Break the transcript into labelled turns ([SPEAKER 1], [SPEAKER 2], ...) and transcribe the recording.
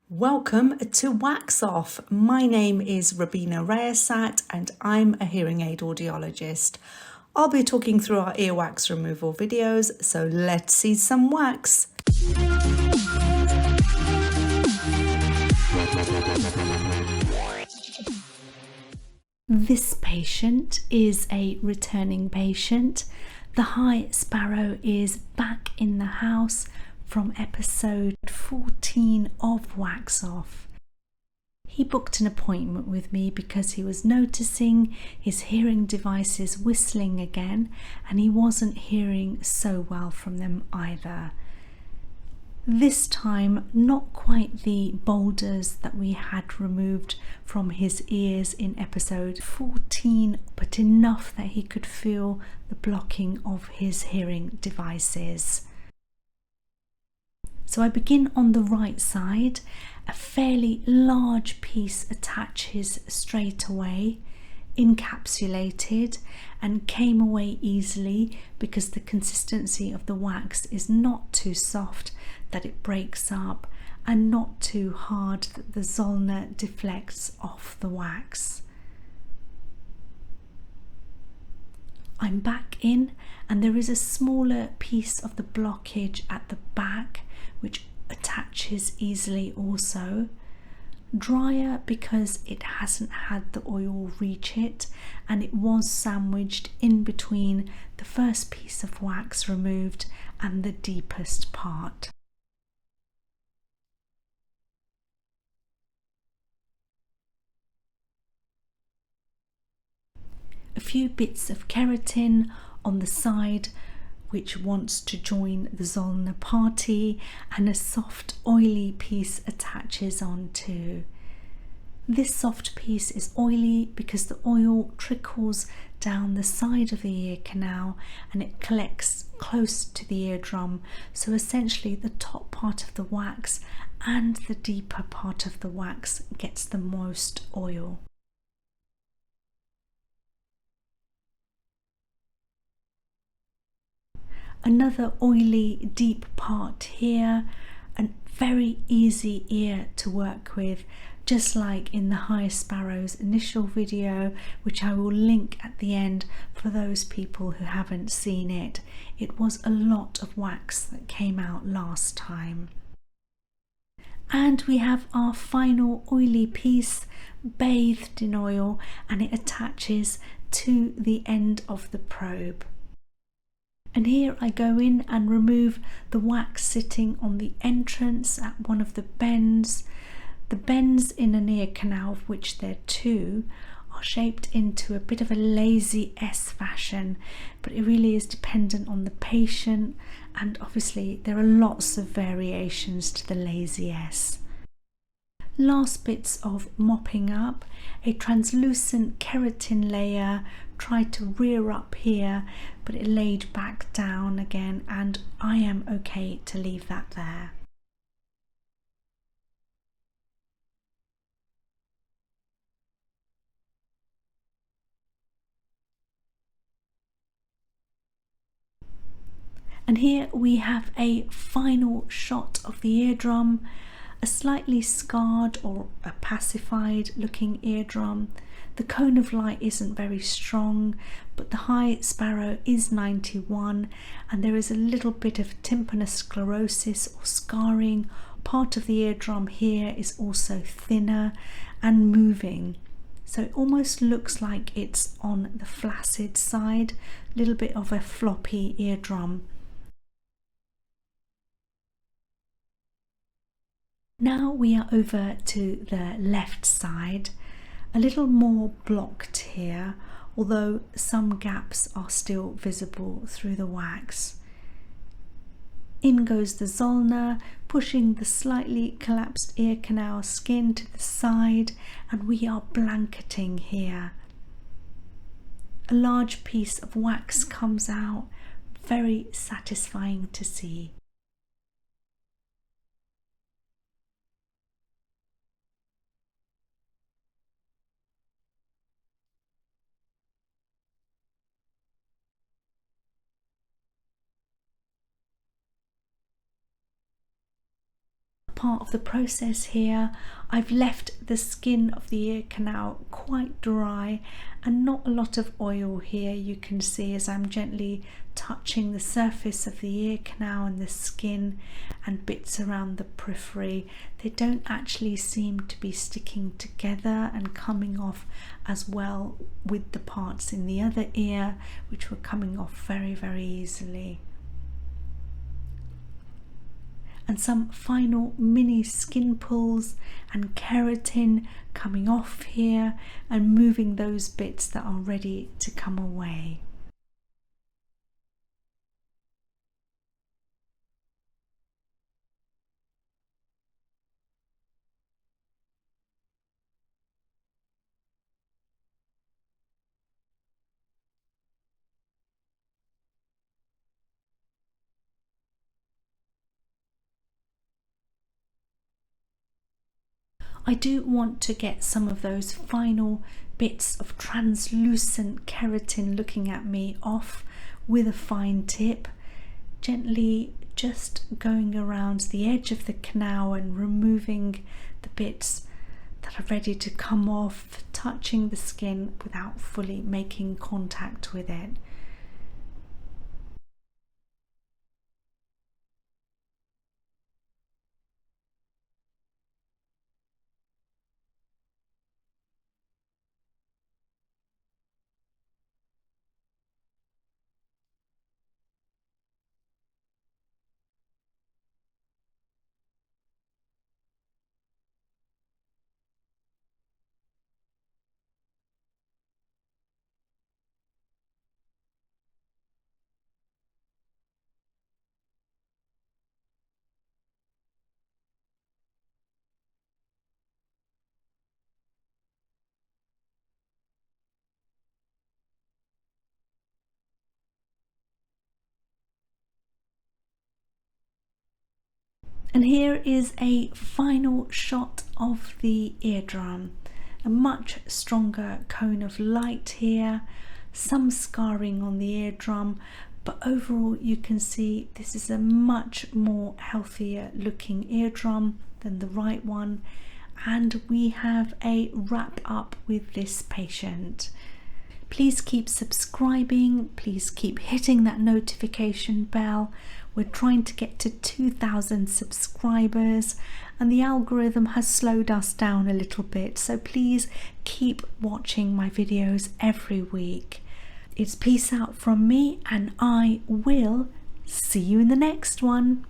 [SPEAKER 1] Welcome to Wax Off. My name is Robina Rayasat and I'm a hearing aid audiologist. I'll be talking through our earwax removal videos, so let's see some wax. This patient is a returning patient. The high sparrow is back in the house from episode 14 of Wax Off. He booked an appointment with me because he was noticing his hearing devices whistling again and he wasn't hearing so well from them either. This time, not quite the boulders that we had removed from his ears in episode 14, but enough that he could feel the blocking of his hearing devices. So I begin on the right side. A fairly large piece attaches straight away, encapsulated, and came away easily because the consistency of the wax is not too soft that it breaks up and not too hard that the Zollner deflects off the wax. I'm back in and there is a smaller piece of the blockage at the back which attaches easily also. Drier because it hasn't had the oil reach it and it was sandwiched in between the first piece of wax removed and the deepest part. A few bits of keratin on the side which wants to join the Zollner party, and a soft oily piece attaches on too. This soft piece is oily because the oil trickles down the side of the ear canal and it collects close to the eardrum, so essentially the top part of the wax and the deeper part of the wax gets the most oil. Another oily deep part here, and very easy ear to work with, just like in the High Sparrow's initial video, which I will link at the end for those people who haven't seen it. It was a lot of wax that came out last time. And we have our final oily piece bathed in oil and it attaches to the end of the probe. And here I go in and remove the wax sitting on the entrance at one of the bends. The bends in an ear canal, of which there are two, are shaped into a bit of a lazy S fashion, but it really is dependent on the patient, and obviously there are lots of variations to the lazy S. Last bits of mopping up, a translucent keratin layer tried to rear up here, but it laid back down again, and I am okay to leave that there. And here we have a final shot of the eardrum, a slightly scarred or a pacified looking eardrum. The cone of light isn't very strong, but the High Sparrow is 91 and there is a little bit of tympanous sclerosis or scarring. Part of the eardrum here is also thinner and moving, so it almost looks like it's on the flaccid side, a little bit of a floppy eardrum. Now we are over to the left side, a little more blocked here, although some gaps are still visible through the wax. In goes the Zollner, pushing the slightly collapsed ear canal skin to the side, and we are blanketing here. A large piece of wax comes out, very satisfying to see. part of the process here. I've left the skin of the ear canal quite dry and not a lot of oil here. You can see as I'm gently touching the surface of the ear canal and the skin and bits around the periphery. They don't actually seem to be sticking together and coming off as well with the parts in the other ear, which were coming off very, very easily. And some final mini skin pulls and keratin coming off here and moving those bits that are ready to come away. I do want to get some of those final bits of translucent keratin looking at me off with a fine tip, gently just going around the edge of the canal and removing the bits that are ready to come off, touching the skin without fully making contact with it. And here is a final shot of the eardrum. A much stronger cone of light here, some scarring on the eardrum, but overall you can see this is a much more healthier looking eardrum than the right one. And we have a wrap up with this patient. Please keep subscribing, please keep hitting that notification bell. We're trying to get to 2,000 subscribers and the algorithm has slowed us down a little bit, so please keep watching my videos every week. It's peace out from me and I will see you in the next one.